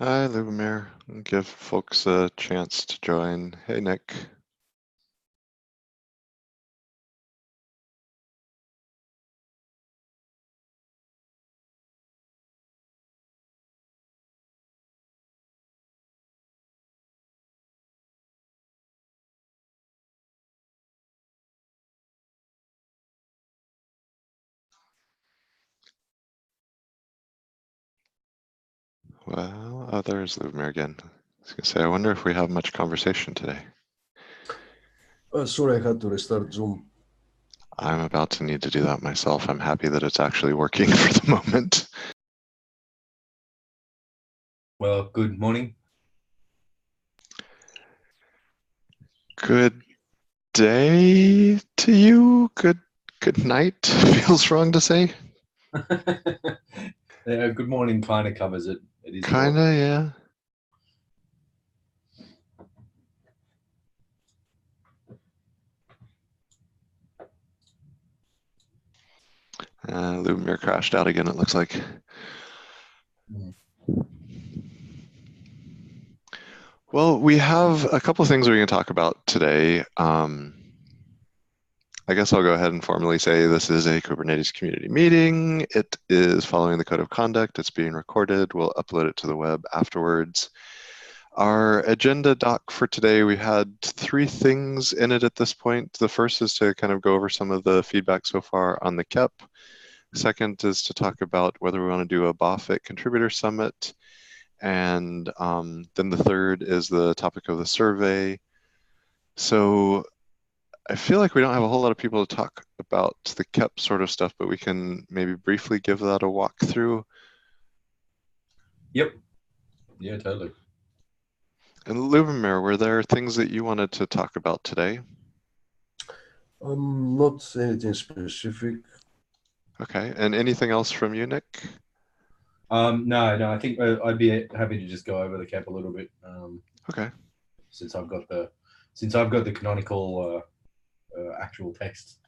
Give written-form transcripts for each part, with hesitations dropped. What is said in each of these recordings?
Hi, Lubomir. Give folks a chance to join. Hey, Nick. Well, there's Lubomir again. I was gonna say, I wonder if we have much conversation today. Sorry, I had to restart Zoom. I'm about to need to do that myself. I'm happy that it's actually working for the moment. Well, good morning. Good day to you. Good night. Feels wrong to say. Good morning kind of covers it. It is Kinda, yeah. Lubomir crashed out again, it looks like. Well, we have a couple of things we can talk about today. I guess I'll go ahead and formally say this is a Kubernetes community meeting. It is following the code of conduct. It's being recorded. We'll upload it to the web afterwards. Our agenda doc for today, we had 3 things in it at this point. The first is to kind of go over some of the feedback so far on the KEP. Second is to talk about whether we want to do a BOFIT contributor summit. And then the third is the topic of the survey. So I feel like we don't have a whole lot of people to talk about the KEP sort of stuff, but we can maybe briefly give that a walkthrough. Yep. Yeah, totally. And Lubomir, were there things that you wanted to talk about today? Not anything specific. Okay, and anything else from you, Nick? No, I think I'd be happy to just go over the cap a little bit. Okay. Since I've got the canonical actual text,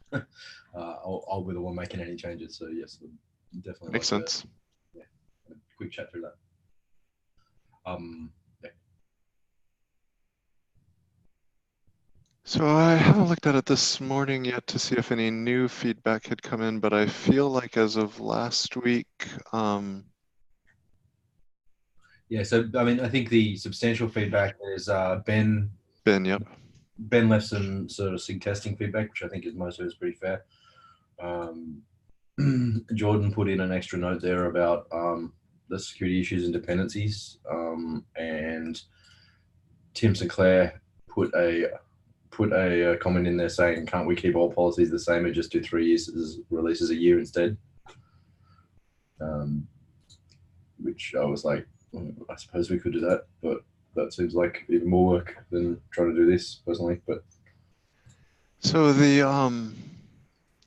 I'll be the one making any changes. So yes, definitely Makes sense. Yeah, a quick chat through that. Yeah. So I haven't looked at it this morning yet to see if any new feedback had come in, but I feel like as of last week, Yeah, so I mean, I think the substantial feedback is Ben. Yep. Ben left some sort of sig testing feedback, which I think is most of it's pretty fair. Jordan put in an extra note there about the security issues and dependencies, and Tim Sinclair put a comment in there saying, "Can't we keep all policies the same and just do 3 years releases a year instead?" Which I was like, I suppose we could do that, but that seems like even more work than trying to do this personally. But so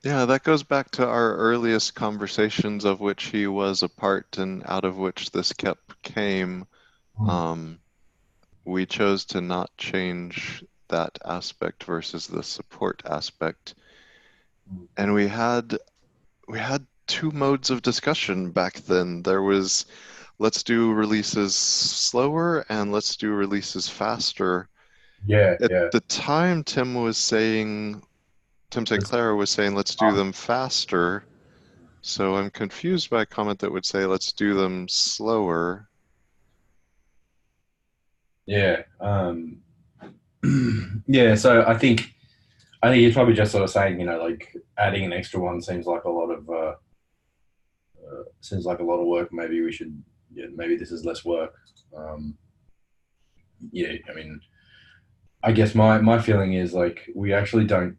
yeah, that goes back to our earliest conversations of which he was a part and out of which this KEP came. We chose to not change that aspect versus the support aspect. And we had 2 modes of discussion back then. There was let's do releases slower and let's do releases faster. At the time, Tim Sinclair was saying, let's do them faster. So I'm confused by a comment that would say, let's do them slower. Yeah. Yeah. So I think he's probably just sort of saying, like adding an extra one seems like a lot of work. Maybe we should. Yeah, maybe this is less work. Yeah. I mean, I guess my feeling is like we actually don't.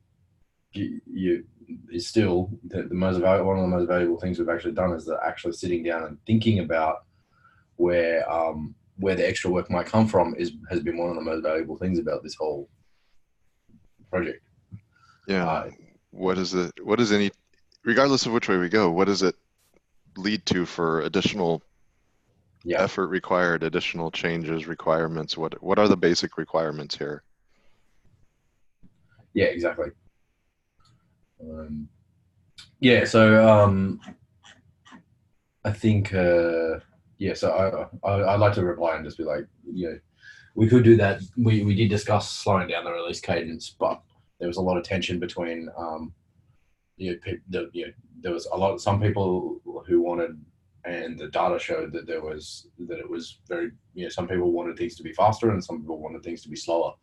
Is still the most valuable. One of the most valuable things we've actually done is that actually sitting down and thinking about where the extra work might come from has been one of the most valuable things about this whole project. Yeah. What is any, regardless of which way we go, what does it lead to for additional effort required, additional changes, requirements? What are the basic requirements here? Yeah, exactly. Yeah, so I think yeah, so I'd like to reply and just be like, we could do that. We did discuss slowing down the release cadence, but there was a lot of tension between there was some people who wanted, and the data showed that it was very, some people wanted things to be faster and some people wanted things to be slower,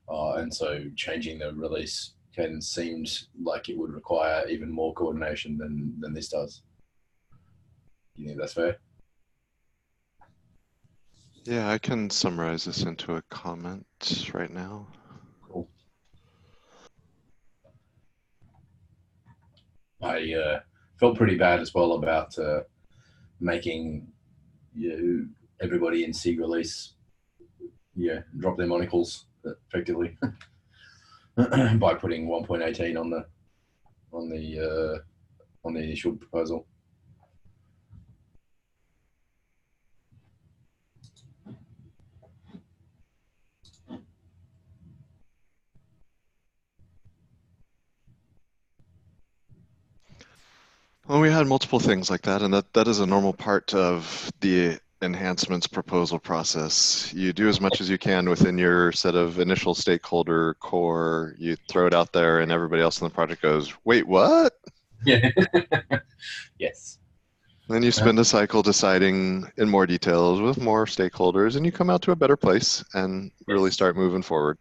and so changing the release cadence seemed like it would require even more coordination than this does. You think that's fair? Yeah, I can summarize this into a comment right now. Cool. I felt pretty bad as well about making everybody in SIG release drop their monocles effectively by putting 1.18 on the initial proposal. Well, we had multiple things like that, and that is a normal part of the enhancements proposal process. You do as much as you can within your set of initial stakeholder core. You throw it out there, and everybody else in the project goes, "Wait, what?" Yeah. Yes. Then you spend a cycle deciding in more details with more stakeholders, and you come out to a better place and really start moving forward.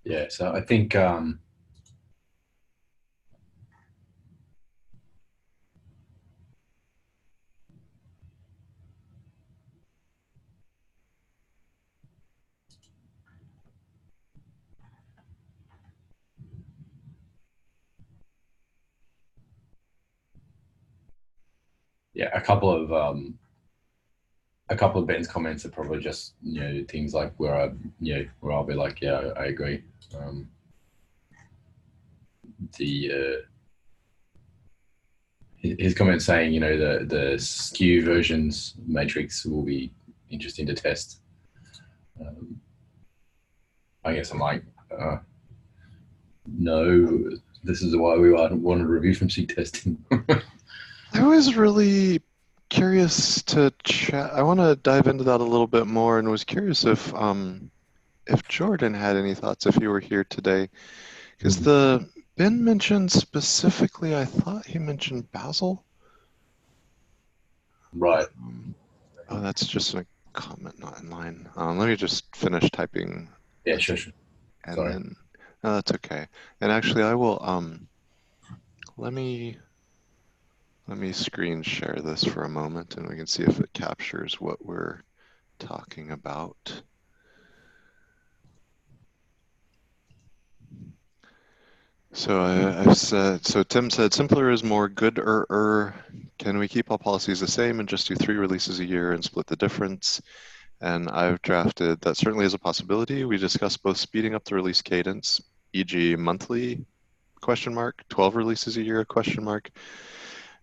Yeah. So I think a couple of Ben's comments are probably just things like where I'll be like, yeah, I agree. The his comment saying the skew versions matrix will be interesting to test. I guess I'm like, no, this is why we want a review from SIG testing. I was really curious to chat. I want to dive into that a little bit more, and was curious if Jordan had any thoughts if you were here today, because the Ben mentioned specifically, I thought he mentioned Basil. Right. Oh, that's just a comment, not in line. Let me just finish typing. Yeah, sure. And Sorry. then, no, that's okay. And actually, I will. Let me screen share this for a moment, and we can see if it captures what we're talking about. So I've said, so Tim said, simpler is more good can we keep all policies the same and just do 3 releases a year and split the difference? And I've drafted, that certainly is a possibility. We discussed both speeding up the release cadence, e.g. monthly, 12 releases a year,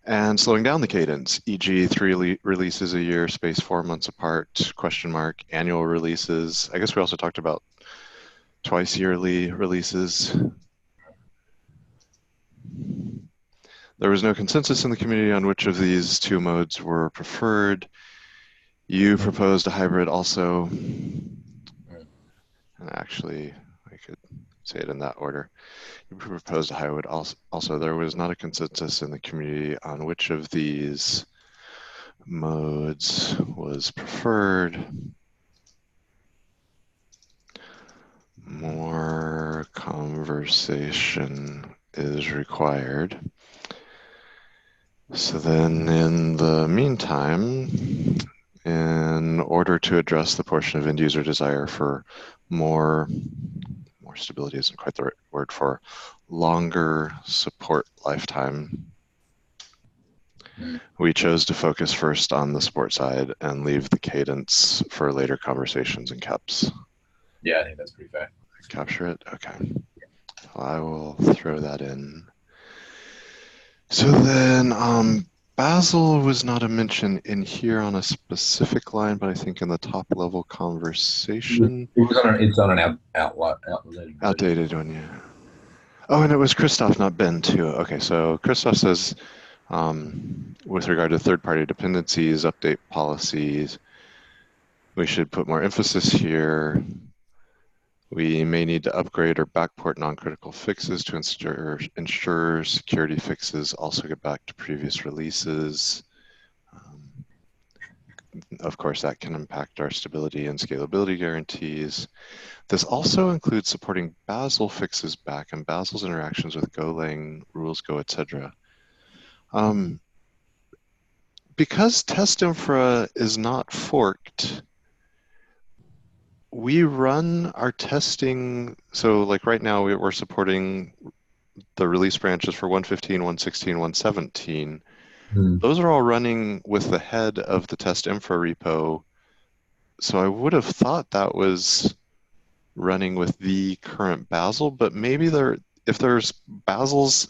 and slowing down the cadence, e.g. 3 releases a year, spaced 4 months apart, annual releases. I guess we also talked about twice yearly releases. There was no consensus in the community on which of these 2 modes were preferred. You proposed a hybrid also. And actually, I could say it in that order. You proposed a hybrid also. There was not a consensus in the community on which of these modes was preferred. More conversation is required. So then in the meantime, in order to address the portion of end user desire for more stability isn't quite the right word, for longer support lifetime, we chose to focus first on the support side and leave the cadence for later conversations and caps. Yeah, I think that's pretty fair. Capture it? Okay. I will throw that in. So then, Basil was not a mention in here on a specific line, but I think in the top level conversation. It's on an Outdated one, yeah. Oh, and it was Christoph, not Ben, too. Okay, so Christoph says, with regard to third-party dependencies, update policies, we should put more emphasis here. We may need to upgrade or backport non-critical fixes to ensure security fixes also get back to previous releases. Of course, that can impact our stability and scalability guarantees. This also includes supporting Bazel fixes back and Bazel's interactions with Golang, rules Go, etc. Because test infra is not forked, we run our testing. So like right now we're supporting the release branches for 115, 116, 117. Those are all running with the head of the test infra repo. So I would have thought that was running with the current Bazel, but maybe if there's Bazel's,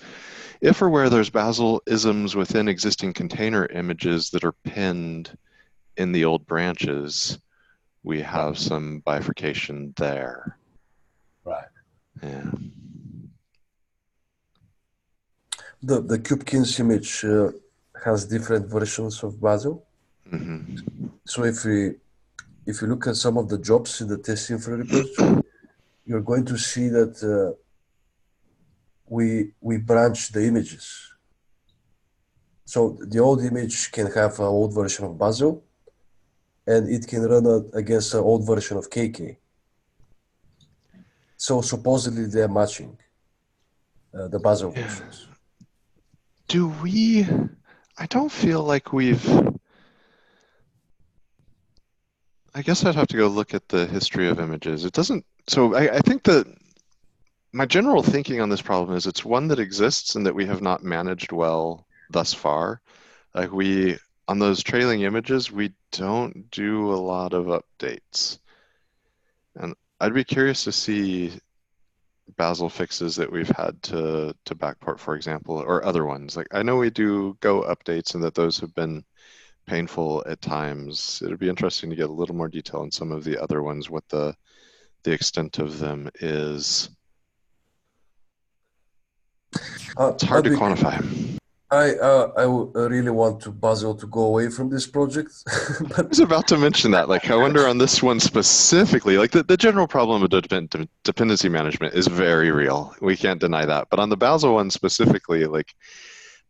if or where there's Bazel isms within existing container images that are pinned in the old branches, we have some bifurcation there. Right. Yeah. The Kubekins image has different versions of Bazel. Mm-hmm. So if you look at some of the jobs in the test infra repository, you're going to see that we branch the images. So the old image can have an old version of Bazel, and it can run against an old version of KK. So supposedly they're matching the Bazel versions. I don't feel like I guess I'd have to go look at the history of images. It doesn't, so I think that my general thinking on this problem is it's one that exists and that we have not managed well thus far. Like on those trailing images, we don't do a lot of updates. And I'd be curious to see Bazel fixes that we've had to backport, for example, or other ones. Like I know we do Go updates and that those have been painful at times. It'd be interesting to get a little more detail on some of the other ones, what the extent of them is. It's hard to quantify. I really want Bazel to go away from this project. But I was about to mention that. Like, I wonder on this one specifically, like the general problem of dependency management is very real. We can't deny that. But on the Bazel one specifically, like,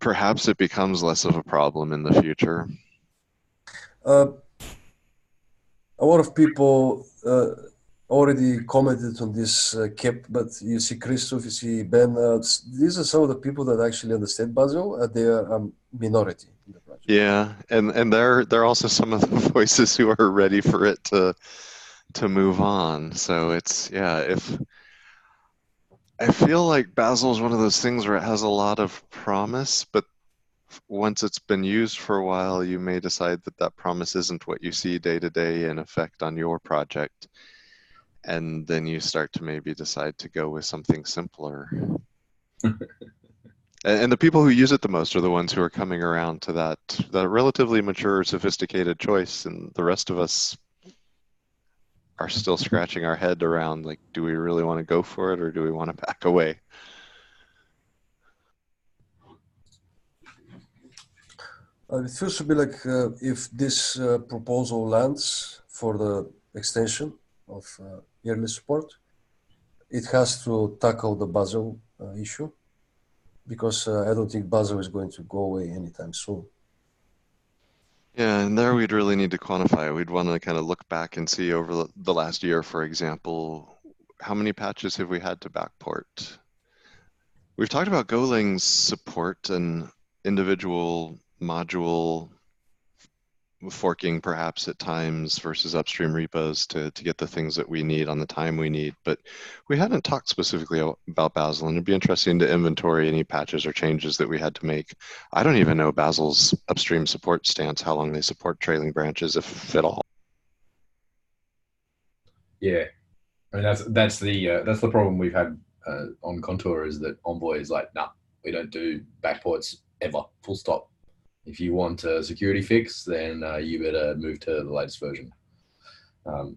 perhaps it becomes less of a problem in the future. A lot of people already commented on this CAP, but you see Christoph, you see Ben, these are some of the people that actually understand Bazel, and they are a minority in the project. Yeah, and they're also some of the voices who are ready for it to move on. So it's, yeah, if I feel like Bazel is one of those things where it has a lot of promise, but once it's been used for a while, you may decide that that promise isn't what you see day to day in effect on your project. And then you start to maybe decide to go with something simpler. And the people who use it the most are the ones who are coming around to that relatively mature, sophisticated choice. And the rest of us are still scratching our head around, like, do we really want to go for it or do we want to back away? It feels to be like if this proposal lands for the extension of yearly support, it has to tackle the Bazel issue, because I don't think Bazel is going to go away anytime soon. Yeah, and there we'd really need to quantify it. We'd want to kind of look back and see over the last year, for example, how many patches have we had to backport? We've talked about Golang's support and individual module forking perhaps at times versus upstream repos to get the things that we need on the time we need. But we hadn't talked specifically about Bazel, and it'd be interesting to inventory any patches or changes that we had to make. I don't even know Bazel's upstream support stance, how long they support trailing branches, if at all. Yeah. I mean, that's the problem we've had on Contour, is that Envoy is like, nah, we don't do backports ever, full stop. If you want a security fix, then you better move to the latest version.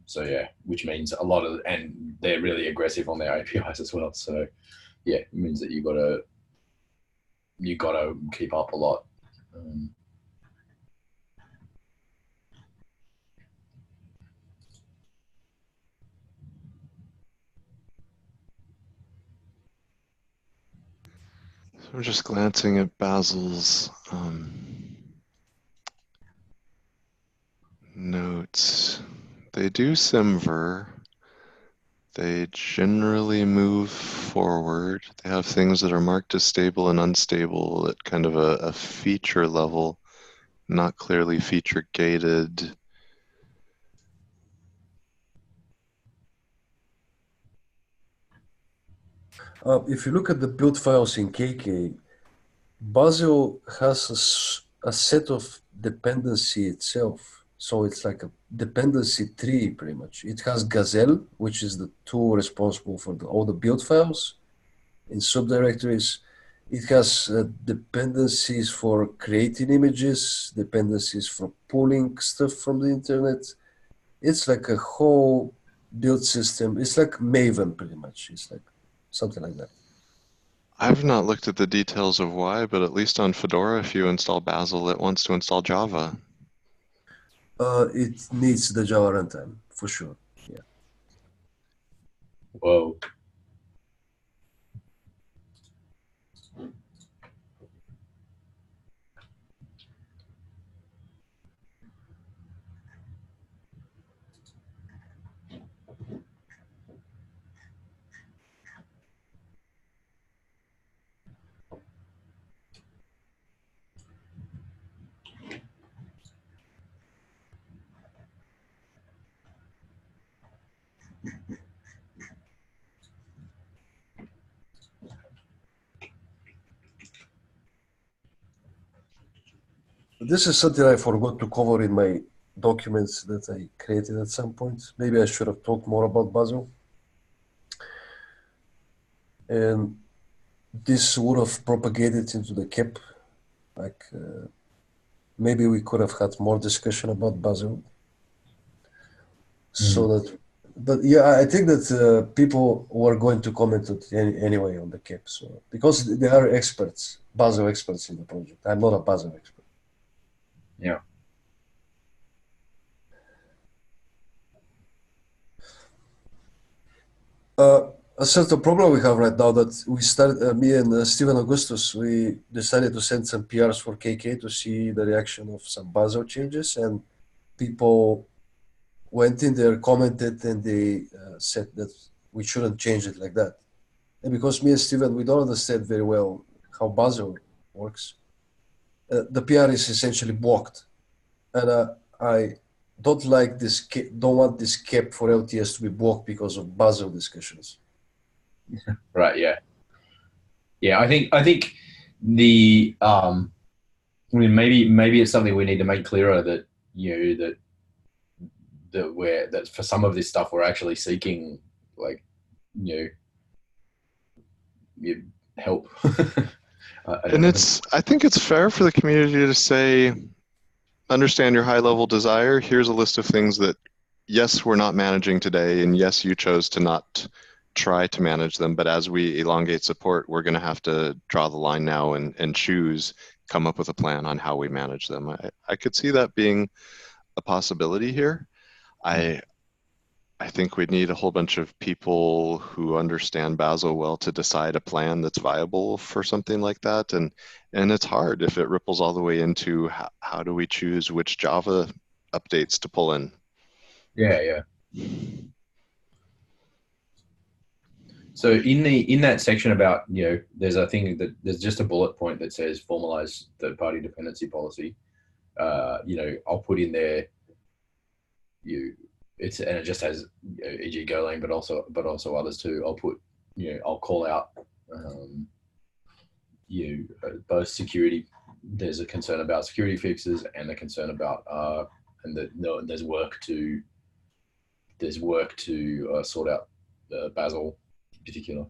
So yeah, which means a lot of, and they're really aggressive on their APIs as well. So yeah, it means that you gotta keep up a lot. So I'm just glancing at Basil's notes. They do Simver. They generally move forward. They have things that are marked as stable and unstable at kind of a feature level, not clearly feature gated. If you look at the build files in KK, Bazel has a set of dependency itself. So it's like a dependency tree, pretty much. It has Gazelle, which is the tool responsible for all the build files in subdirectories. It has dependencies for creating images, dependencies for pulling stuff from the internet. It's like a whole build system. It's like Maven, pretty much. It's like something like that. I've not looked at the details of why, but at least on Fedora, if you install Basil, it wants to install Java. It needs the Java runtime, for sure. Yeah. Whoa. This is something I forgot to cover in my documents that I created at some point. Maybe I should have talked more about Bazel. And this would have propagated into the KEP. Like maybe we could have had more discussion about Bazel. So that, but yeah, I think that people were going to comment it anyway on the KEP. So because they are experts, Bazel experts in the project. I'm not a Bazel expert. Yeah. A certain problem we have right now that we started, me and Steven Augustus, we decided to send some PRs for KK to see the reaction of some Bazel changes, and people went in there, commented, and they said that we shouldn't change it like that. And because me and Steven, we don't understand very well how Bazel works, the PR is essentially blocked, and I don't like this. Don't want this KEP for LTS to be blocked because of Bazel discussions. Right. Yeah. Yeah. I think the I mean, maybe it's something we need to make clearer, that that for some of this stuff we're actually seeking, like, help. And I think it's fair for the community to say, understand your high level desire. Here's a list of things that, yes, we're not managing today, and yes, you chose to not try to manage them, but as we elongate support, we're going to have to draw the line now and choose, come up with a plan on how we manage them. I could see that being a possibility here. I think we'd need a whole bunch of people who understand Bazel well to decide a plan that's viable for something like that. And it's hard if it ripples all the way into how do we choose which Java updates to pull in. Yeah. So in that section about, there's a thing that there's just a bullet point that says formalize third-party dependency policy. I'll put in there, and it just has e.g. Golang, but also others too. I'll put, I'll call out both security. There's a concern about security fixes and a concern about there's work to sort out Basil in particular.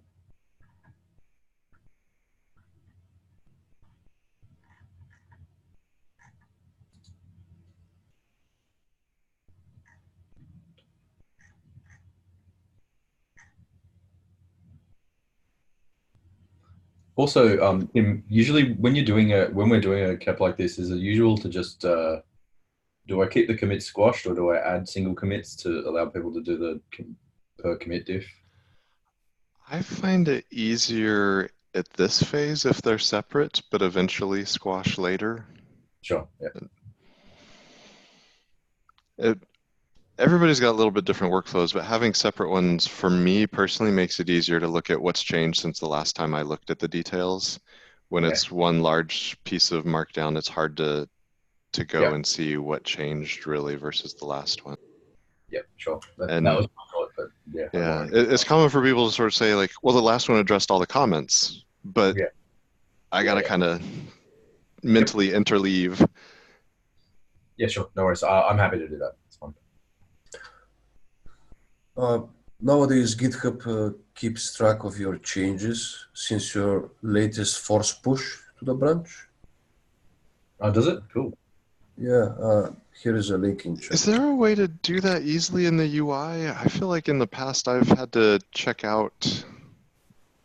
Also, usually when we're doing a cap like this, is it usual to just do I keep the commits squashed, or do I add single commits to allow people to do the per commit diff? I find it easier at this phase if they're separate, but eventually squash later. Sure. Yeah. Everybody's got a little bit different workflows, but having separate ones for me personally makes it easier to look at what's changed since the last time I looked at the details. When Okay. it's one large piece of markdown, it's hard to go Yep. and see what changed really versus the last one. Yep. Sure. That And was my thought, but yeah. yeah, it's common for people to sort of say like, well, the last one addressed all the comments, but Yeah. I gotta Yeah. kind of mentally interleave. Yeah. Sure. No worries. I'm happy to do that. It's fine. Nowadays, GitHub keeps track of your changes since your latest force push to the branch. Oh, does it? Cool. Yeah, here is a link in chat. Is there a way to do that easily in the UI? I feel like in the past I've had to check out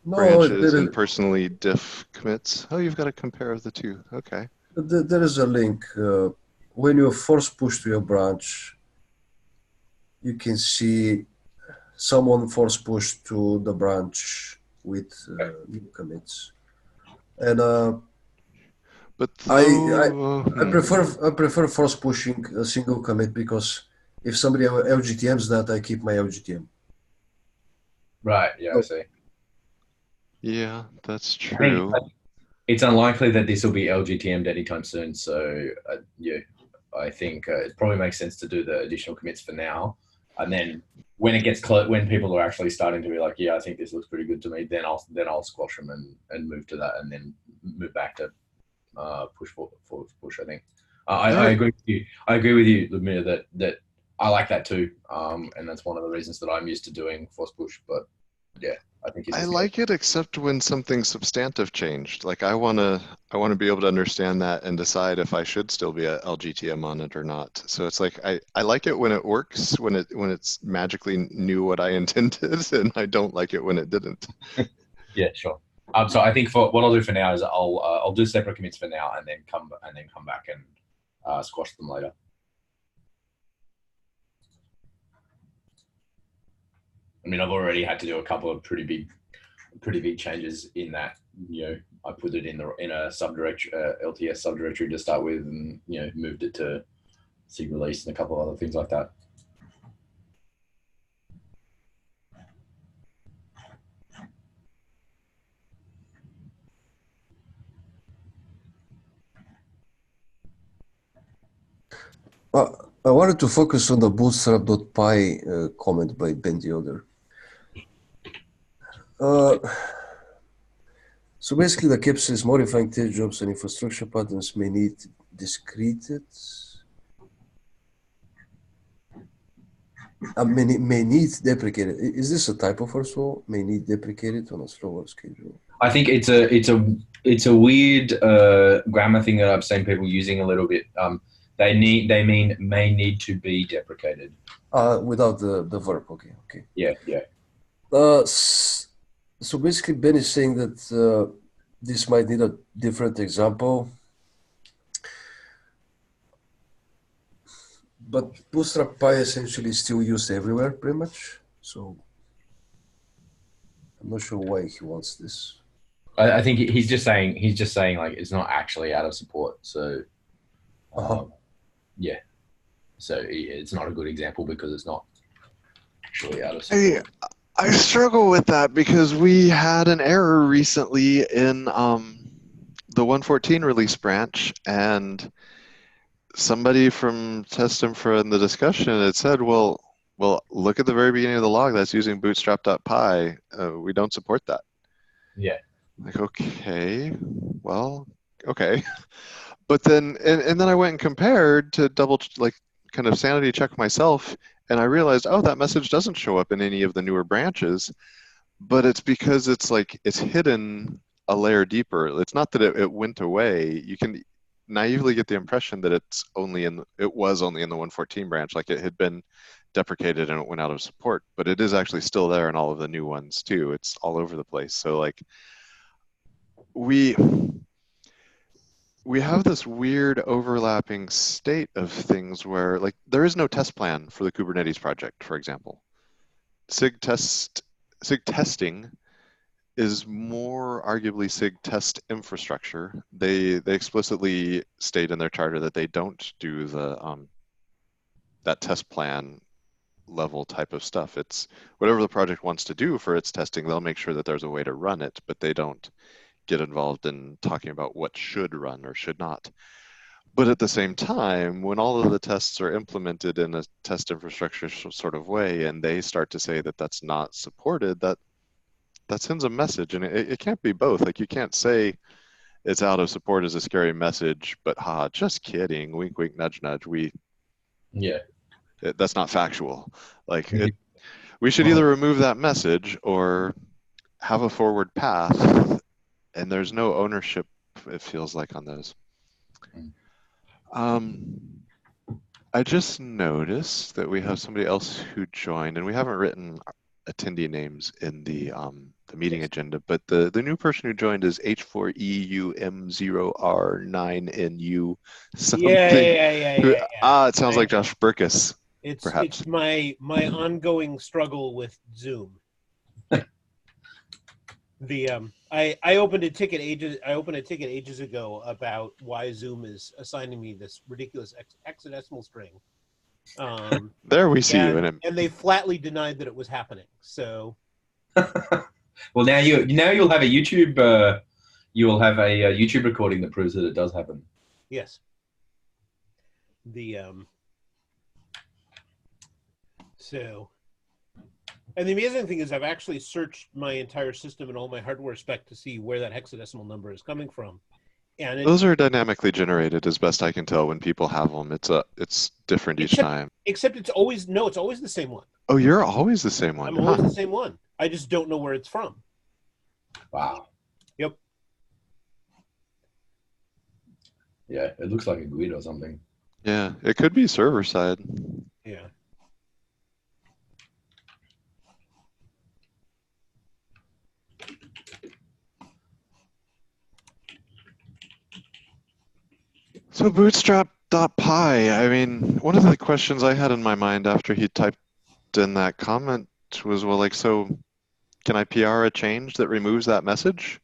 branches and personally diff commits. Oh, you've got to compare the two. Okay. There is a link. When you force push to your branch, you can see someone force push to the branch with new commits. And but I prefer force pushing a single commit, because if somebody LGTMs that, I keep my LGTM. Right. Yeah. I see. Yeah, that's true. It's unlikely that this will be LGTM'd anytime soon. So yeah, I think it probably makes sense to do the additional commits for now, and then when it gets close, when people are actually starting to be like, yeah, I think this looks pretty good to me, then I'll squash them and move to that, and then move back to push. I think I agree with you. I agree with you, Ludmila, that I like that too, and that's one of the reasons that I'm used to doing force push. But yeah, I think I like it, except when something substantive changed. Like I wanna be able to understand that and decide if I should still be a LGTM on it or not. So it's like I like it when it works, when it's magically knew what I intended, and I don't like it when it didn't. Yeah, sure. So I think for what I'll do for now is I'll do separate commits for now, and then come back and squash them later. I mean, I've already had to do a couple of pretty big changes in that. You know, I put it in a subdirectory, LTS subdirectory to start with, and moved it to sig release and a couple of other things like that. I wanted to focus on the bootstrap.py comment by Ben Dioder. So basically, the KIP says modifying test jobs and infrastructure patterns may need discreted. May need deprecated. Is this a typo first of all? May need deprecated on a slower schedule. I think it's a weird grammar thing that I've seen people using a little bit. They mean may need to be deprecated. Without the verb. Okay. Yeah. So basically, Ben is saying that this might need a different example. But Bootstrap Py essentially is still used everywhere, pretty much. So I'm not sure why he wants this. I think he's just saying like it's not actually out of support. So yeah. So it's not a good example because it's not actually out of support. I struggle with that because we had an error recently in the 1.14 release branch, and somebody from Test Infra in the discussion had said, well, look at the very beginning of the log that's using bootstrap.py. We don't support that. Yeah. Like, okay, well, okay. But then, and then I went and compared to double, like, kind of sanity check myself, and I realized, oh, that message doesn't show up in any of the newer branches, but it's because it's hidden a layer deeper. It's not that it went away. You can naively get the impression that it was only in the 114 branch, like it had been deprecated and it went out of support, but it is actually still there in all of the new ones too. It's all over the place. So like we have this weird overlapping state of things where like there is no test plan for the Kubernetes project, for example. SIG testing is more arguably SIG test infrastructure. They explicitly state in their charter that they don't do the that test plan level type of stuff. It's whatever the project wants to do for its testing, they'll make sure that there's a way to run it, but they don't get involved in talking about what should run or should not. But at the same time, when all of the tests are implemented in a test infrastructure sort of way, and they start to say that that's not supported, that sends a message, and it can't be both. Like you can't say it's out of support as a scary message, but just kidding, wink, wink, nudge, nudge. That's not factual. Like we should either remove that message or have a forward path, and there's no ownership, it feels like, on those. I just noticed that we have somebody else who joined, and we haven't written attendee names in the meeting agenda, but the new person who joined is H4EUM0R9NU something. Yeah. It sounds like Josh Burkus. It's my ongoing struggle with Zoom. I opened a ticket ages ago about why Zoom is assigning me this ridiculous hexadecimal string. There we see you, and they flatly denied that it was happening. So, well, now you'll have a YouTube YouTube recording that proves that it does happen. Yes. And the amazing thing is I've actually searched my entire system and all my hardware spec to see where that hexadecimal number is coming from. And those are dynamically generated, as best I can tell, when people have them. It's different each time. Except it's always the same one. Oh, you're always the same one. I'm always the same one. I just don't know where it's from. Wow. Yep. Yeah, it looks like a GUID or something. Yeah, it could be server side. Yeah. So bootstrap.py, I mean, one of the questions I had in my mind after he typed in that comment was, well, like, so can I PR a change that removes that message?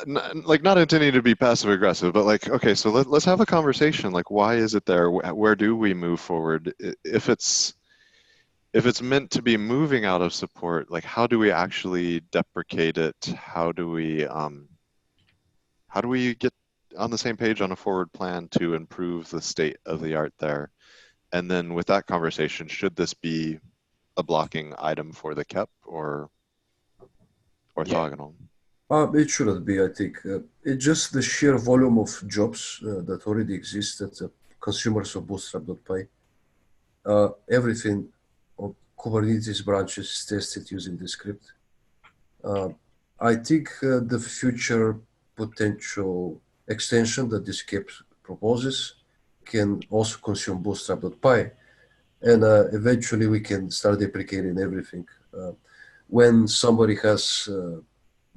Not intending to be passive aggressive, but like, okay, so let's have a conversation. Like, why is it there? Where do we move forward? If it's meant to be moving out of support, like, how do we actually deprecate it? How do we get on the same page on a forward plan to improve the state of the art there? And then with that conversation, should this be a blocking item for the KEP or orthogonal? It shouldn't be, I think. It's just the sheer volume of jobs that already exist at the consumers of bootstrap.py. Everything on Kubernetes branches is tested using the script. I think the future potential extension that this KEP proposes can also consume bootstrap.py, and eventually we can start deprecating everything when somebody has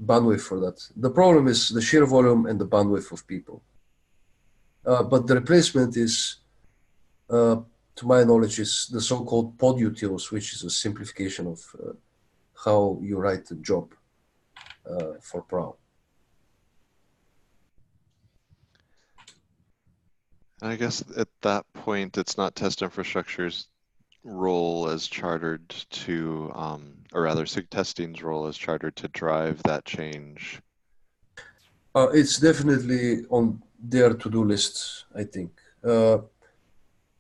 bandwidth for that. The problem is the sheer volume and the bandwidth of people. But the replacement is, to my knowledge, is the so-called pod utils, which is a simplification of how you write a job for Prowl. I guess at that point, it's not test infrastructure's role as chartered to, or rather SIG testing's role as chartered to drive that change. It's definitely on their to-do list, I think. How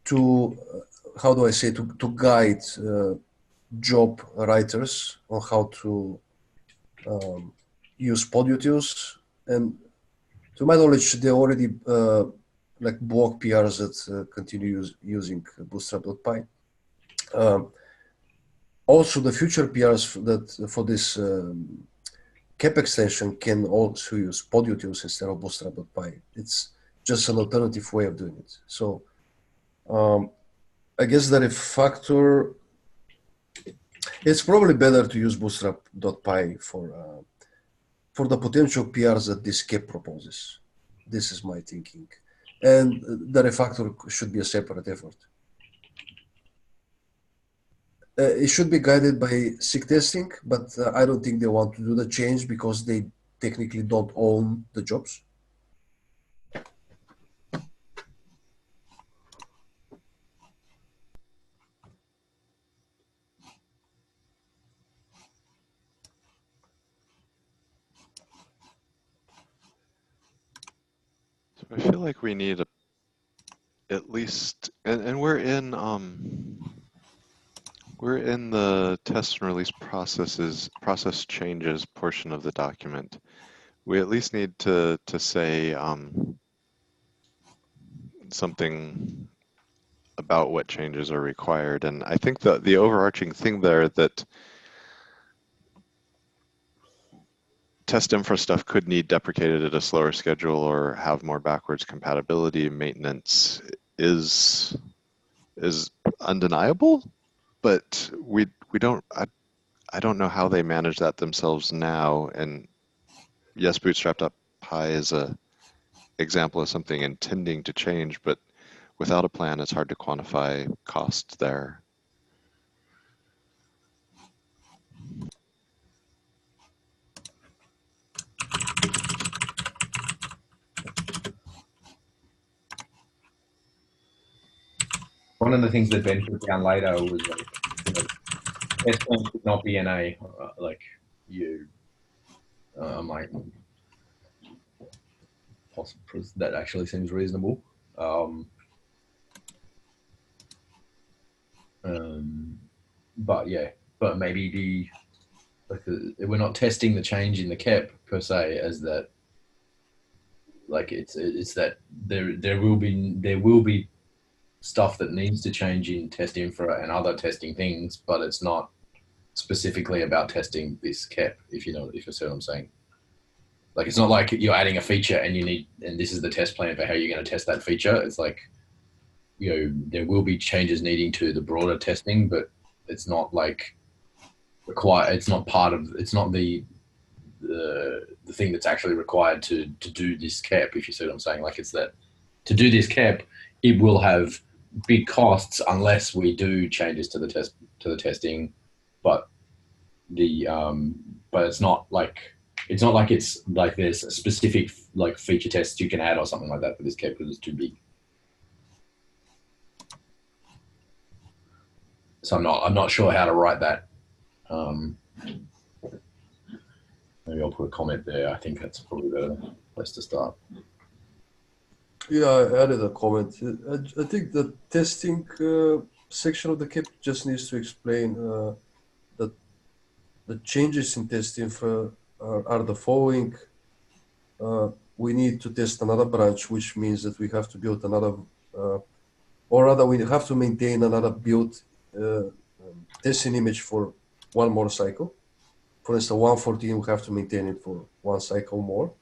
do I say, to guide job writers on how to use pod utils. And to my knowledge, they already like blog PRs that continue using Bootstrap.py. Also, the future PRs that for this CAP extension can also use podutils instead of Bootstrap.py. It's just an alternative way of doing it. So I guess the refactor, it's probably better to use Bootstrap.py for the potential PRs that this CAP proposes. This is my thinking. And the refactor should be a separate effort. It should be guided by SIG testing, but I don't think they want to do the change because they technically don't own the jobs. So I feel like we need at least, and we're in the test and release process changes portion of the document. We at least need to say something about what changes are required. And I think the overarching thing there that test infra stuff could need deprecated at a slower schedule or have more backwards compatibility maintenance is undeniable, but we don't, I don't know how they manage that themselves now. And yes, Bootstrap.py is a example of something intending to change, but without a plan, it's hard to quantify cost there. One of the things that Ben put down later was like, test plan should not be NA. Like you, I'm like, that actually seems reasonable. But yeah, but maybe we're not testing the change in the CAP per se as that. Like it's that there will be stuff that needs to change in test infra and other testing things, but it's not specifically about testing this CAP. If you see what I'm saying. Like it's not like you're adding a feature and this is the test plan for how you're going to test that feature. It's like, there will be changes needing to the broader testing, but it's not like required. It's not part of. It's not the thing that's actually required to do this CAP. If you see what I'm saying, like it's that to do this CAP, it will have big costs unless we do changes to the testing, but it's not like it's like there's a specific like feature tests you can add or something like that for this CAP because it's too big. So I'm not sure how to write that. Maybe I'll put a comment there. I think that's probably the place to start. Yeah, I added a comment. I think the testing section of the CAP just needs to explain that the changes in test infra are the following. We need to test another branch, which means that we have to build another, or rather we have to maintain another build testing image for one more cycle. For instance, 114, we have to maintain it for one cycle more.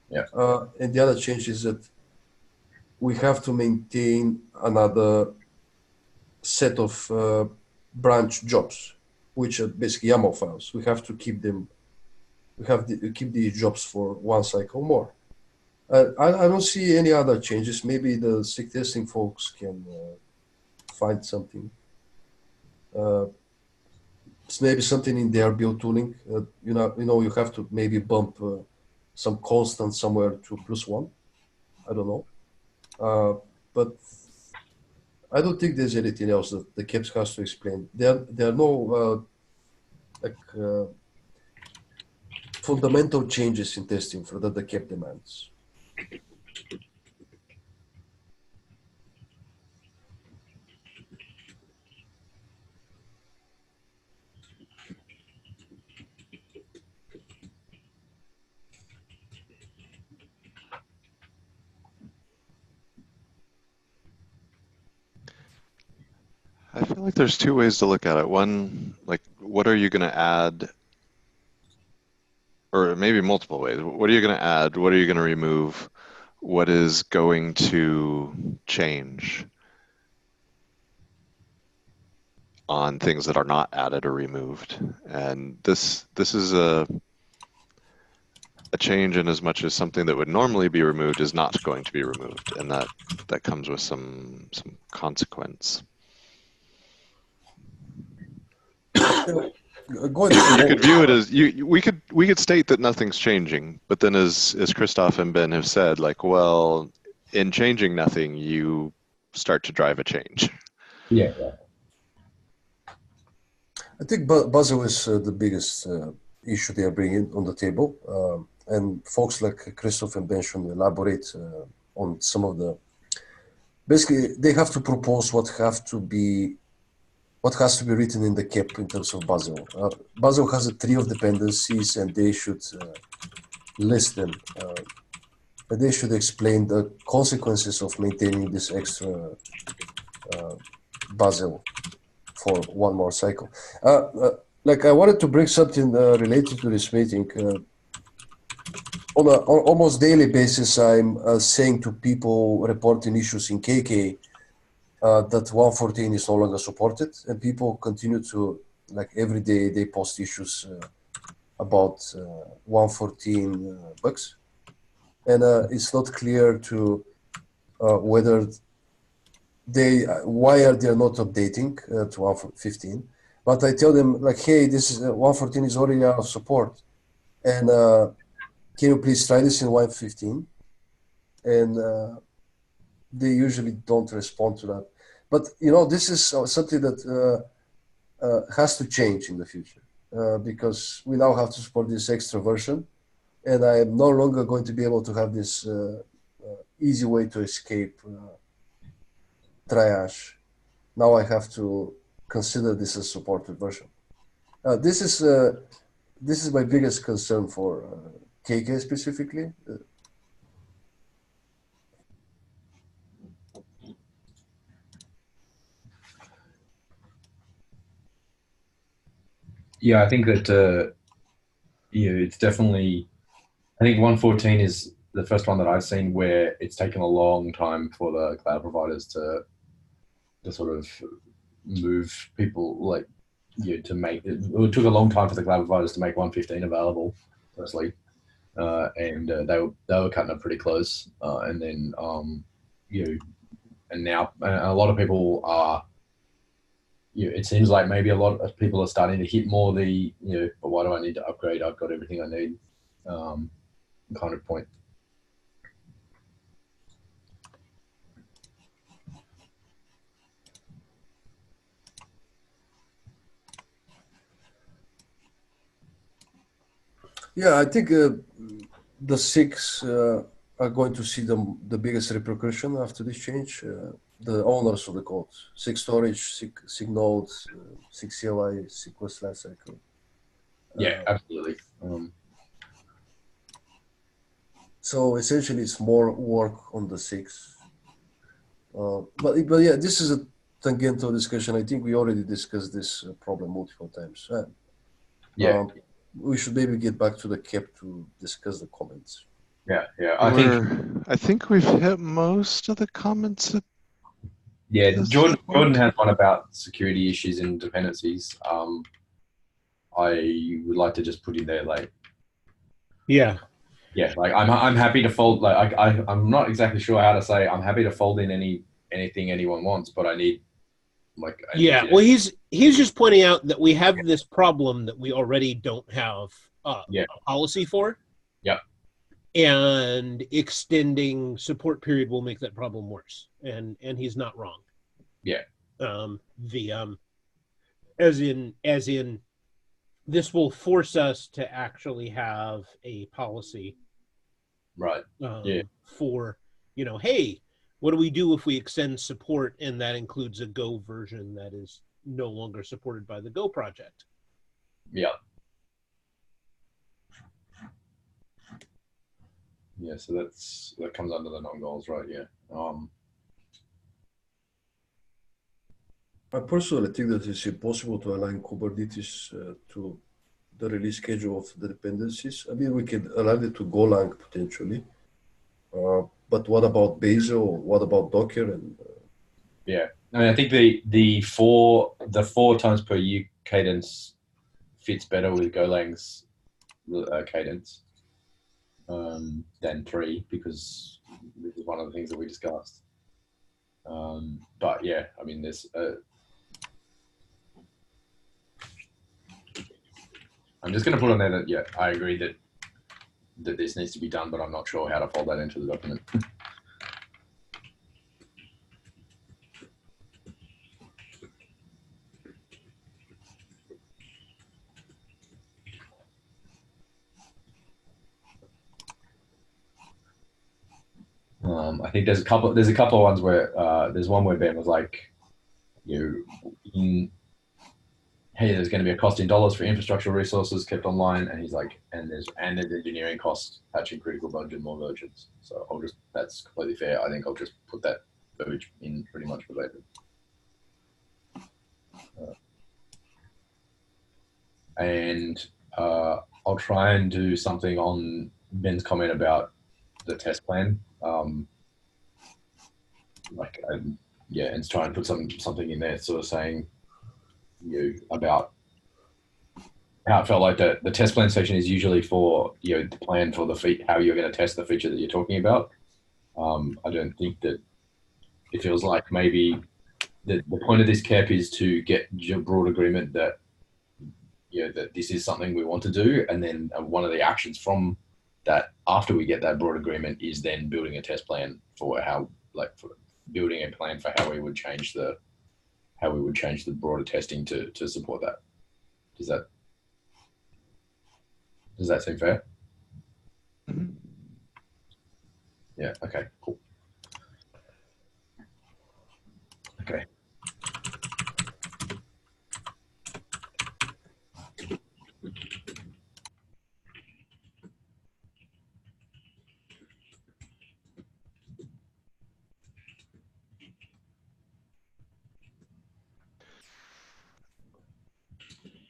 Yeah. And the other change is that we have to maintain another set of branch jobs, which are basically YAML files. We have to keep them. We have to keep these jobs for one cycle more. I don't see any other changes. Maybe the SIG testing folks can find something. Maybe something in their build tooling. You have to maybe bump some constant somewhere to +1. I don't know. But I don't think there's anything else that the CAPS has to explain. There are no fundamental changes in testing for that the CAP demands. I feel like there's two ways to look at it. One, like, what are you going to add? Or maybe multiple ways. What are you going to add? What are you going to remove? What is going to change on things that are not added or removed? And this is a change in as much as something that would normally be removed is not going to be removed, and that comes with some consequence. Going to You could view it as we could state that nothing's changing, but then as Christoph and Ben have said, like, well, in changing nothing, you start to drive a change. Yeah. I think Basel is the biggest issue they are bringing on the table, and folks like Christoph and Ben should elaborate on some of the. Basically, they have to propose what has to be written in the CAP in terms of Basel. Basel has a tree of dependencies, and they should list them. And they should explain the consequences of maintaining this extra Basel for one more cycle. Like I wanted to bring something related to this meeting. On an almost daily basis, I'm saying to people reporting issues in KK that 114 is no longer supported, and people continue to, like, every day they post issues about 114 bugs, and it's not clear to whether why are they not updating to 115. But I tell them, like, hey, this is 114 is already out of support, and can you please try this in 115? And they usually don't respond to that. But this is something that has to change in the future because we now have to support this extra version, and I am no longer going to be able to have this easy way to escape triage. Now I have to consider this a supported version. This is my biggest concern for KK specifically. Yeah, I think that it's definitely. I think 114 is the first one that I've seen where it's taken a long time for the cloud providers to sort of move people, like, to make it. It took a long time for the cloud providers to make 115 available, firstly, and they were cutting it pretty close, and then and now a lot of people are. It seems like maybe a lot of people are starting to hit more the but why do I need to upgrade? I've got everything I need, kind of point. Yeah, I think the six are going to see the biggest repercussion after this change. The owners of the code, six storage, six nodes, six CLI, six lifecycle. Yeah, absolutely. So essentially, it's more work on the six. But yeah, this is a tangential discussion. I think we already discussed this problem multiple times. Yeah. We should maybe get back to the CAP to discuss the comments. Yeah. I think we've hit most of the comments. Yeah, Jordan has one about security issues and dependencies. I would like to just put in there, like, Yeah. like I'm happy to fold. Like I'm not exactly sure how to say. I'm happy to fold in anything anyone wants, but I need, like, Yeah. Well, he's just pointing out that we have this problem that we already don't have a policy for. Yeah. And extending support period will make that problem worse. And he's not wrong. Yeah. As in this will force us to actually have a policy, right? For, hey, what do we do if we extend support and that includes a Go version that is no longer supported by the Go project? Yeah. Yeah, so that comes under the non-goals, right? Yeah. I personally think that it's impossible to align Kubernetes to the release schedule of the dependencies. I mean, we can align it to Golang potentially, but what about Bazel? What about Docker? And Yeah, I mean, I think the four times per year cadence fits better with Golang's cadence than 3, because this is one of the things that we discussed. But yeah, I mean, there's I'm just going to put on there that, yeah, I agree that this needs to be done, but I'm not sure how to fold that into the document. I think there's a couple of ones where there's one where Ben was like, hey, there's going to be a cost in dollars for infrastructure resources kept online, and he's like, and there's engineering costs patching critical version, more versions. So that's completely fair. I think I'll just put that verbiage in pretty much related. And I'll try and do something on Ben's comment about the test plan. And try and put something in there, sort of saying, about how it felt like the test plan section is usually for the plan for how you're going to test the feature that you're talking about. I don't think that it feels like maybe the point of this KEP is to get broad agreement that that this is something we want to do, and then one of the actions from that after we get that broad agreement is then building a test plan for building a plan for how we would change the broader testing to support that. Does that seem fair? Mm-hmm. Yeah. Okay. Cool. Okay.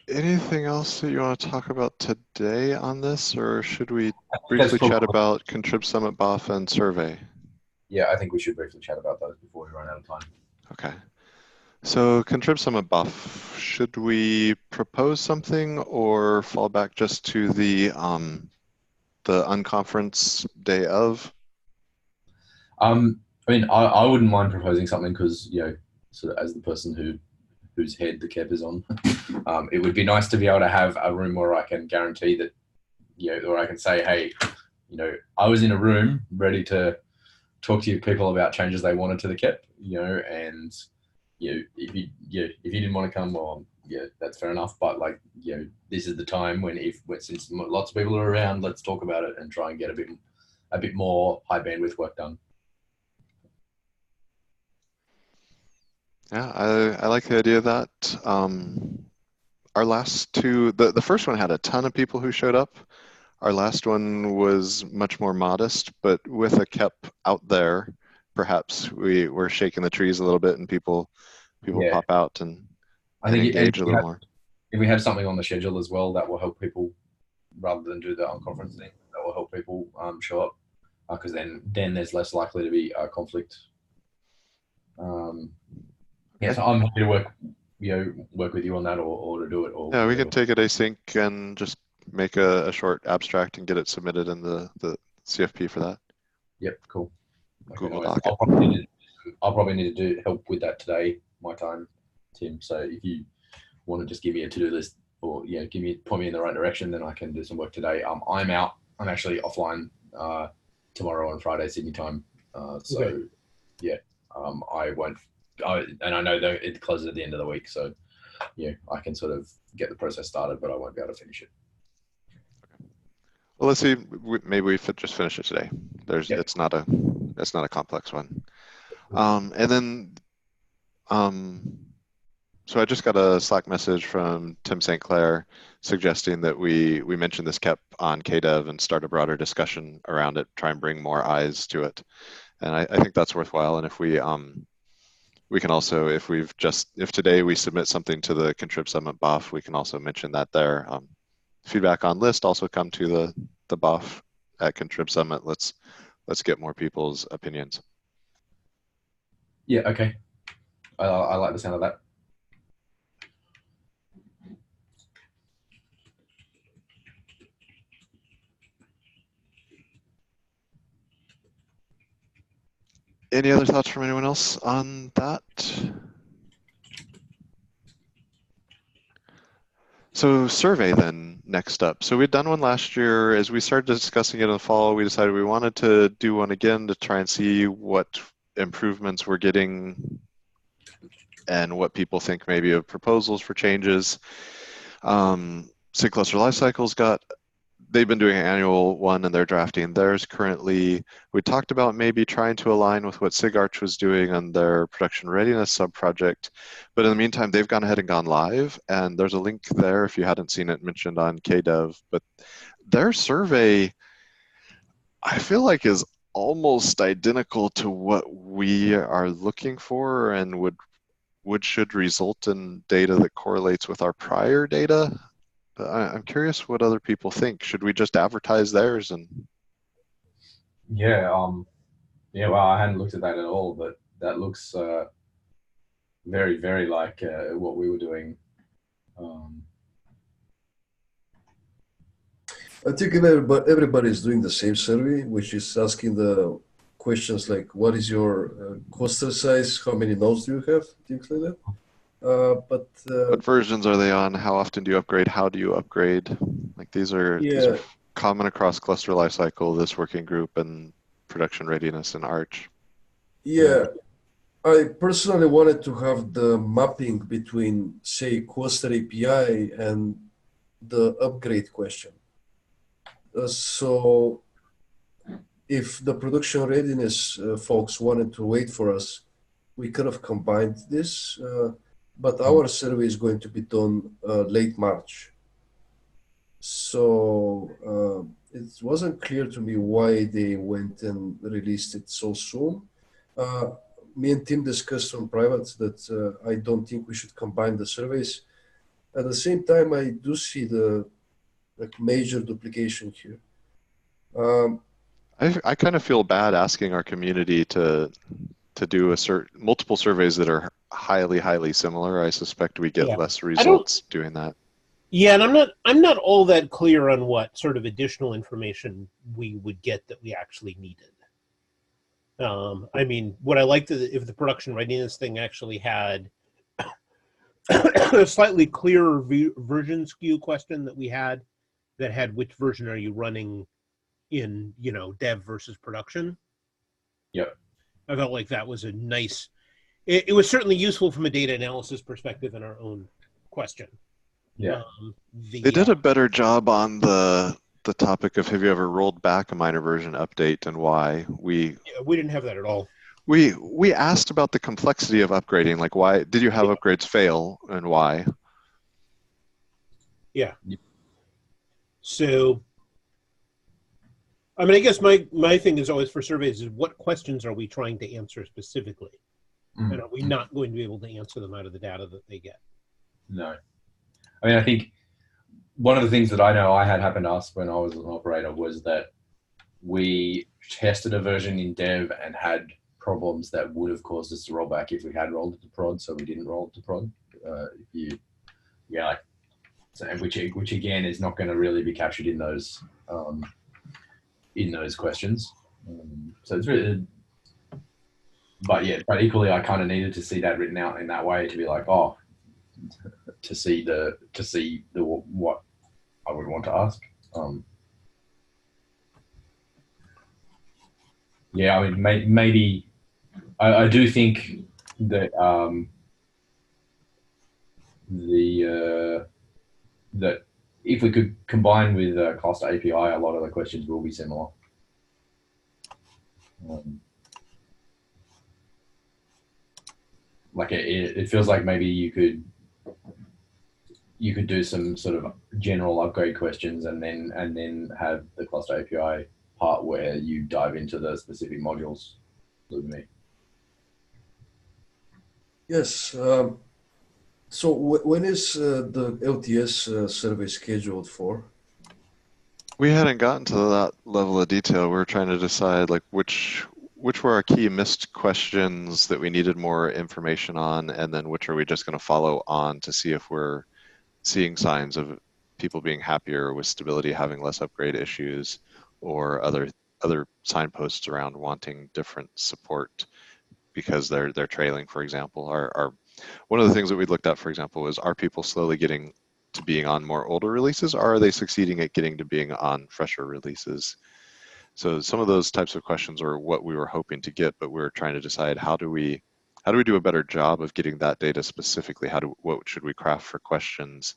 Anything else that you want to talk about today on this, or should we briefly chat about Contrib Summit BOF and survey? Yeah, I think we should briefly chat about those before we run out of time. Okay. So Contrib Summit BOF, should we propose something or fall back just to the unconference day of? I mean, I wouldn't mind proposing something because, sort of as the person whose head the KEP is on, it would be nice to be able to have a room where I can guarantee that, or I can say, hey, I was in a room ready to talk to people about changes they wanted to the KEP, and if you didn't want to come, well, that's fair enough. But this is the time since lots of people are around, let's talk about it and try and get a bit more high bandwidth work done. Yeah, I like the idea of that. Our last two, the first one had a ton of people who showed up. Our last one was much more modest, but with a KEP out there, perhaps we were shaking the trees a little bit and people pop out and engage a little more. If we have something on the schedule as well, that will help people rather than do the unconference thing. That will help people show up because then there's less likely to be a conflict. So I'm happy to work with you on that or to do it. Yeah, we can take it async and just make a short abstract and get it submitted in the CFP for that. Yep, cool. Google Doc. I'll probably need to do help with that today, my time, Tim. So if you want to just give me a to-do list or point me in the right direction, then I can do some work today. I'm out. I'm actually offline tomorrow and Friday Sydney time. Okay. I won't. And I know that it closes at the end of the week, so I can sort of get the process started, but I won't be able to finish it. Well, let's see. Maybe we just finish it today. It's not a complex one. And then, so I just got a Slack message from Tim St. Clair suggesting that we mention this KEP on KDev and start a broader discussion around it, try and bring more eyes to it. And I think that's worthwhile. And if we we can also, if today we submit something to the Contrib Summit BOF, we can also mention that there. Feedback on list also come to the BOF at Contrib Summit. Let's get more people's opinions. Yeah, okay. I like the sound of that. Any other thoughts from anyone else on that? So survey then, next up. So we'd done one last year. As we started discussing it in the fall, we decided we wanted to do one again to try and see what improvements we're getting and what people think maybe of proposals for changes. SIG Cluster Lifecycle's they've been doing an annual one and they're drafting theirs currently. We talked about maybe trying to align with what SIGArch was doing on their production readiness sub-project. But in the meantime, they've gone ahead and gone live. And there's a link there if you hadn't seen it mentioned on KDev. But their survey, I feel like, is almost identical to what we are looking for and should result in data that correlates with our prior data. I'm curious what other people think. Should we just advertise theirs? And yeah, well, I hadn't looked at that at all, but that looks very, very like what we were doing. I think everybody is doing the same survey, which is asking the questions like, what is your cluster size? How many nodes do you have? Things like that. But what versions are they on? How often do you upgrade? How do you upgrade? Like these are common across cluster lifecycle, this working group, and production readiness and Arch. Yeah, I personally wanted to have the mapping between, say, cluster API and the upgrade question. So if the production readiness folks wanted to wait for us, we could have combined this. But our survey is going to be done late March. So it wasn't clear to me why they went and released it so soon. Me and Tim discussed on private that I don't think we should combine the surveys. At the same time, I do see the major duplication here. I kind of feel bad asking our community to do multiple surveys that are highly similar. I suspect we get less results doing that. Yeah, and I'm not all that clear on what sort of additional information we would get that we actually needed. I mean, what I liked if the production readiness thing actually had a slightly clearer version skew question that we had, that had which version are you running in, dev versus production. Yep. I felt like that was a nice. It was certainly useful from a data analysis perspective in our own question. Yeah. They did a better job on the topic of have you ever rolled back a minor version update and why. We didn't have that at all. We asked about the complexity of upgrading, like why did you have upgrades fail and why? Yeah. So, I mean, I guess my thing is always for surveys is what questions are we trying to answer specifically? And are we not going to be able to answer them out of the data that they get? No. I mean, I think one of the things that I know I had happen to us when I was an operator was that we tested a version in dev and had problems that would have caused us to roll back if we had rolled it to prod, so we didn't roll it to prod. Which again is not going to really be captured in those questions. So it's really, but equally, I kind of needed to see that written out in that way to be like, to see the what I would want to ask. I mean, maybe I do think that that if we could combine with cluster API, a lot of the questions will be similar. Like it feels like maybe you could do some sort of general upgrade questions and then have the cluster API part where you dive into the specific modules. Look at me. Yes. So when is the LTS survey scheduled for? We hadn't gotten to that level of detail. We were trying to decide like which were our key missed questions that we needed more information on, and then which are we just going to follow on to see if we're seeing signs of people being happier with stability, having less upgrade issues, or other signposts around wanting different support because they're trailing, for example. Are one of the things that we looked at, for example, was are people slowly getting to being on more older releases, or are they succeeding at getting to being on fresher releases? So some of those types of questions are what we were hoping to get, but we were trying to decide how do we do a better job of getting that data specifically? What should we craft for questions,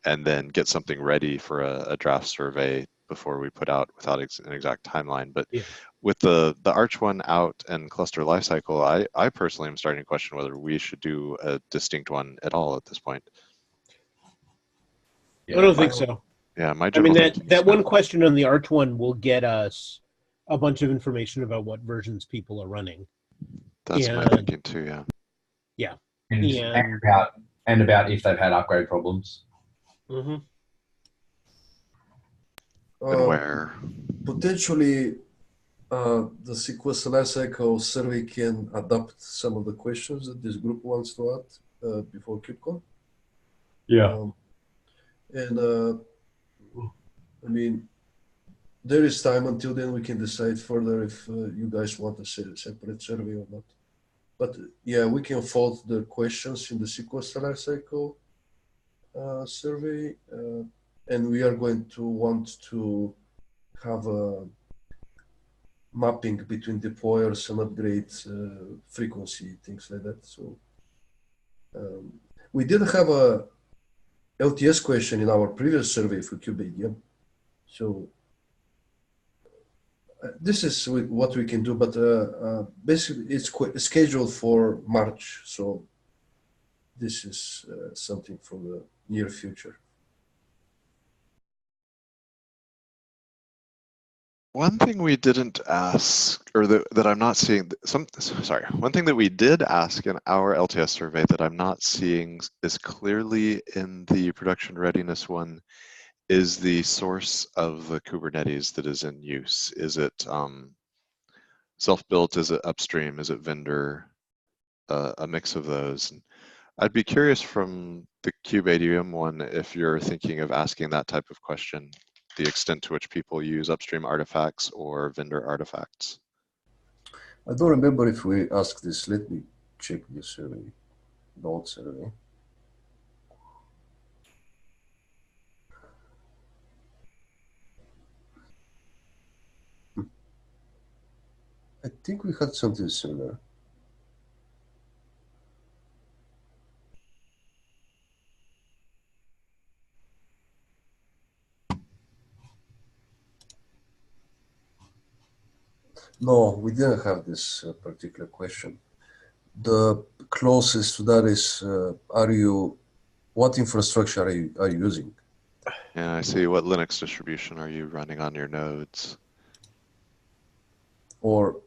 and then get something ready for a draft survey before we put out without an exact timeline. But Yeah. with the Arch one out and cluster lifecycle, I personally am starting to question whether we should do a distinct one at all at this point. I don't think so. Yeah, my I mean, general thinking that is one no. question on the Arch one will get us a bunch of information about what versions people are running. That's my And thinking too. Yeah. yeah, And about if they've had upgrade problems. mhm. And where? Potentially, the sequence lifecycle survey can adapt some of the questions that this group wants to add before KubeCon. Yeah. And I mean, there is time until then. We can decide further if you guys want a separate survey or not. But yeah, we can fold the questions in the sequence lifecycle survey, and we are going to want to have a mapping between deployers and upgrade frequency, things like that. So we did have a LTS question in our previous survey for KubeADM. So this is what we can do, but basically it's scheduled for March. So this is something for the near future. One thing we didn't ask, or that I'm not seeing, one thing that we did ask in our LTS survey that I'm not seeing is clearly in the production readiness one, is the source of the Kubernetes that is in use. Is it self-built? Is it upstream? Is it vendor? A mix of those. And I'd be curious from the kubeadm one if you're thinking of asking that type of question, the extent to which people use upstream artifacts or vendor artifacts. I don't remember if we asked this. Let me check the survey, the old survey. I think we had something similar. No, we didn't have this particular question. The closest to that is, what infrastructure are you using? Yeah, I see. What Linux distribution are you running on your nodes? Or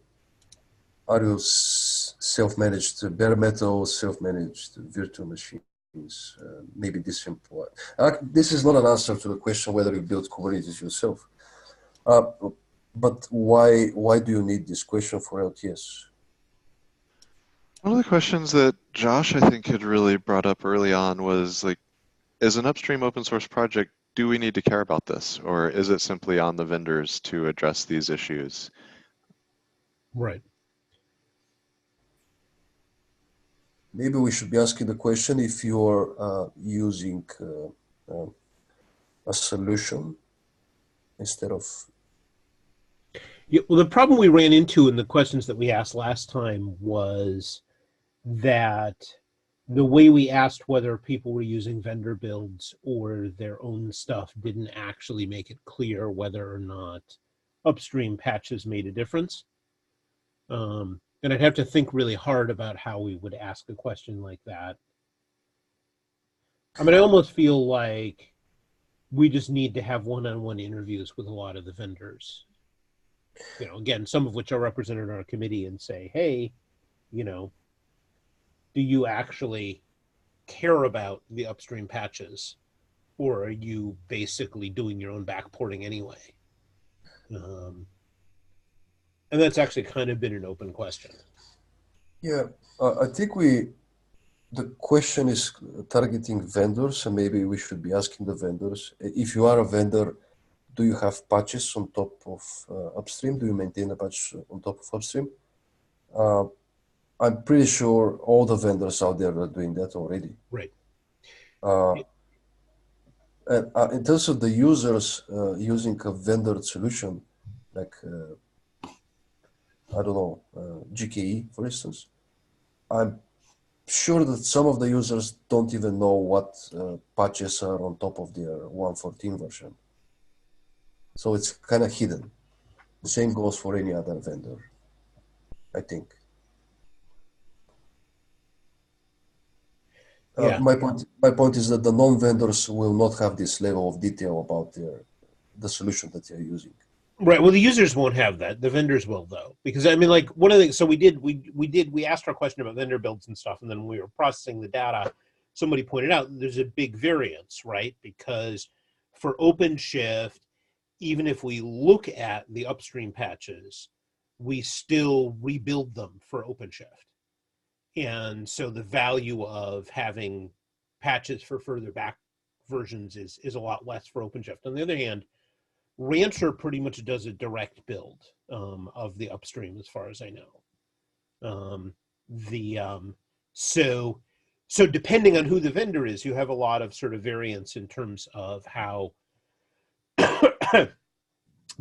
are you self-managed bare metal, self-managed virtual machines? Maybe this simple. This is not an answer to the question whether you build Kubernetes yourself. But why do you need this question for LTS? One of the questions that Josh, I think, had really brought up early on was like, as an upstream open source project, do we need to care about this? Or is it simply on the vendors to address these issues? Right. Maybe we should be asking the question if you're using a solution instead of. Yeah, well, the problem we ran into in the questions that we asked last time was that the way we asked whether people were using vendor builds or their own stuff didn't actually make it clear whether or not upstream patches made a difference. And I'd have to think really hard about how we would ask a question like that. I mean, I almost feel like we just need to have one-on-one interviews with a lot of the vendors. You know, again, some of which are represented in our committee and say, hey, you know, do you actually care about the upstream patches, or are you basically doing your own backporting anyway? And that's actually kind of been an open question. Yeah, I think the question is targeting vendors, and maybe we should be asking the vendors. If you are a vendor, do you have patches on top of upstream? Do you maintain a patch on top of upstream? I'm pretty sure all the vendors out there are doing that already. Right. And in terms of the users using a vendor solution, like I don't know, GKE, for instance, I'm sure that some of the users don't even know what patches are on top of their 1.14 version. So it's kind of hidden. The same goes for any other vendor, I think. Yeah. My point is that the non-vendors will not have this level of detail about the solution that they're using. Right. Well, the users won't have that. The vendors will, though, because I mean, like one of the things. So we asked our question about vendor builds and stuff, and then when we were processing the data, somebody pointed out there's a big variance, right? Because for OpenShift, even if we look at the upstream patches, we still rebuild them for OpenShift, and so the value of having patches for further back versions is a lot less for OpenShift. On the other hand, Rancher pretty much does a direct build of the upstream, as far as I know. So depending on who the vendor is, you have a lot of sort of variance in terms of how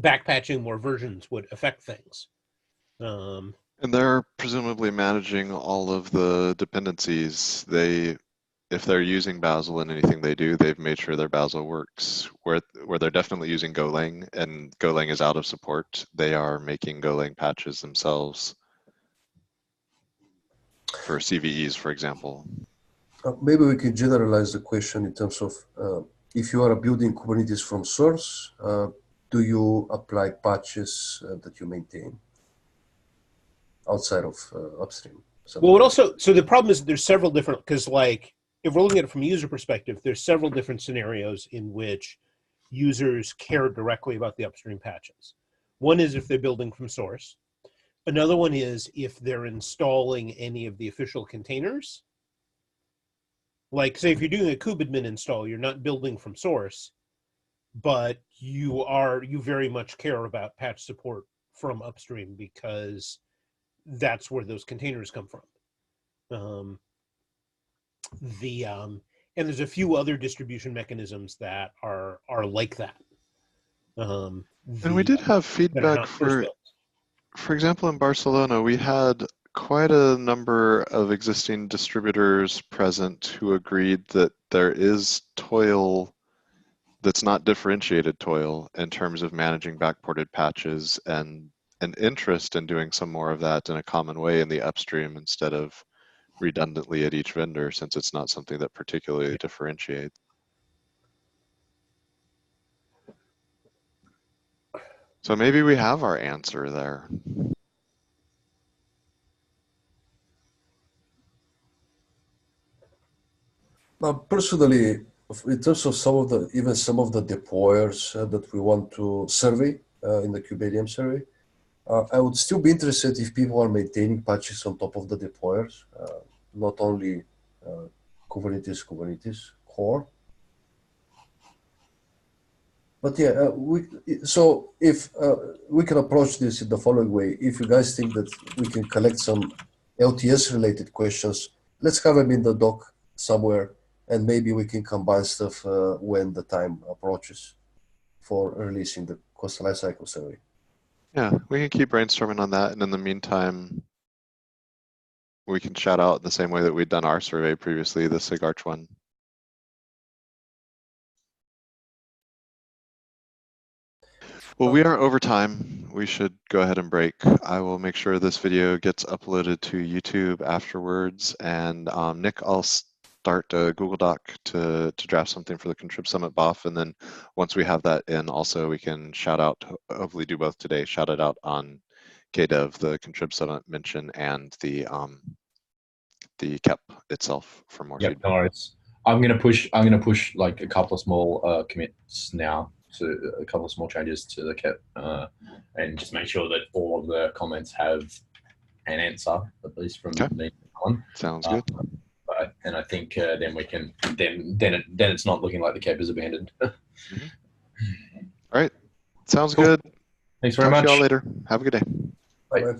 backpatching more versions would affect things. And they're presumably managing all of the dependencies. If they're using Bazel in anything they do, they've made sure their Bazel works. Where they're definitely using Golang and Golang is out of support, they are making Golang patches themselves for CVEs, for example. Maybe we can generalize the question in terms of if you are building Kubernetes from source, do you apply patches that you maintain outside of upstream? Well, it also, so the problem is there's several different, because like if we're looking at it from a user perspective, there's several different scenarios in which users care directly about the upstream patches. One is if they're building from source. Another one is if they're installing any of the official containers. Like, say, if you're doing a kubadmin install, you're not building from source, but you very much care about patch support from upstream because that's where those containers come from. And there's a few other distribution mechanisms that are like that. And we did have feedback for example, in Barcelona, we had quite a number of existing distributors present who agreed that there is toil that's not differentiated toil in terms of managing backported patches and an interest in doing some more of that in a common way in the upstream instead of redundantly at each vendor, since it's not something that particularly differentiates. So maybe we have our answer there. Personally, in terms of some of the deployers that we want to survey in the KubeADM survey, I would still be interested if people are maintaining patches on top of the deployers, not only Kubernetes core. But yeah, so if we can approach this in the following way, if you guys think that we can collect some LTS related questions, let's have them in the doc somewhere, and maybe we can combine stuff when the time approaches for releasing the cost lifecycle survey. Yeah, we can keep brainstorming on that, and in the meantime, we can shout out the same way that we'd done our survey previously, the SIGARCH one. Well, we are over time. We should go ahead and break. I will make sure this video gets uploaded to YouTube afterwards, and Nick, I'll start a Google Doc to draft something for the Contrib Summit BOF, and then once we have that in, also we can shout out, hopefully do both today, shout it out on KDEV, the Contrib Summit mention, and the the KEP itself for more Yep, feedback. no worries. I'm gonna push like a couple of small commits now to a couple of small changes to the KEP, and just make sure that all of the comments have an answer, at least from me on. Sounds good. And I think then we can then it's not looking like the KEP is abandoned. All right. Sounds Cool. good. Thanks very Talk much. to y'all later. Have a good day. Bye. Bye.